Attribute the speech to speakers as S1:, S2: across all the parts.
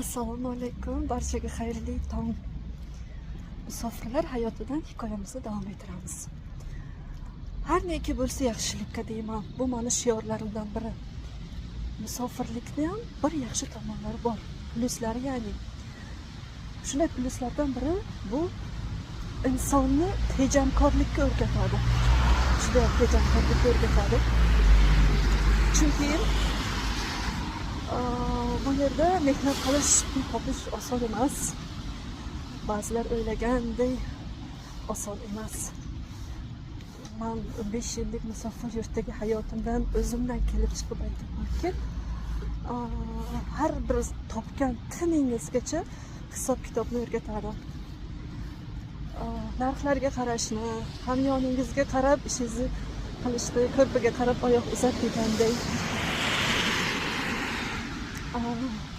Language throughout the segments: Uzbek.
S1: Assalomu alaykum, barchaga xayrli tong. Musofirlar hayotidan hikoyamizni davom ettiramiz. Har neki bo'lsa yaxshilikka deyman. Bu meni shiorlarimdan biri. Musofirlikning ham bir yaxshi tomonlari bor. Pluslari ya'ni. Shunday pluslardan biri bu insonni tejamkorlikka o'rgatadi. Juda tejamkorlikka o'rgatadi. Chunki bu yerda mehnat qilish, pul topish oson emas. Ba'zilar o'ylagandek oson emas. Men 15 yillik musofir yurtdagi hayotimdan o'zimdan kelib chiqib aytamanki, har bir topgan tiningizgacha hisob kitobni o'rgatadi. Narxlarga qarashni, hamyoningizga qarab ishingizni qilishni, ko'rpaga qarab oyoq uzat deganday.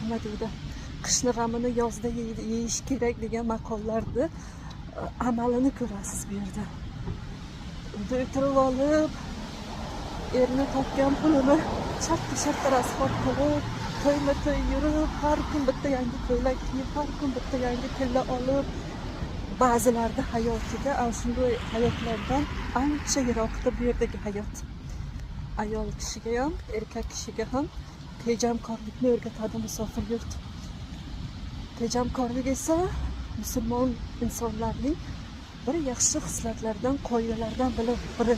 S1: Nima deydi? Qishni g'amini yozda yeyish kerak degan maqollarni amalini ko'rasiz bu yerda. Uyda o'tirib olib, erni topgan pulini shartta rasxod qilib, to'yma-to'y yurib, har kun bitta yangi ko'ylak kiyib, har kun bitta yangi tilla olib, ba'zilarda hayotiga shunday hayotlardan ancha yiroqda bu yerdagi hayot. Ayol kishiga ham, erkak kishiga ham tejamkorlikni o'rgatadi musofir yurt. Tejamkorlik esa musulmon insonlarning bir yaxshi xislatlardan, qoidalardan biri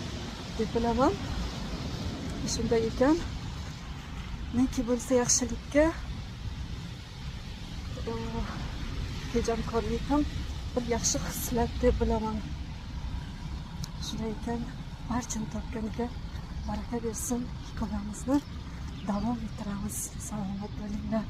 S1: deb bilaman. Shunday ekan, neki bo'lsa yaxshilikka tejamkorlik ham bir yaxshi xislat deb bilaman. Shunday ekan, barchani topganiga baraka bersin. Hikoyamizni davom ettiramiz. Salomat bo'linglar.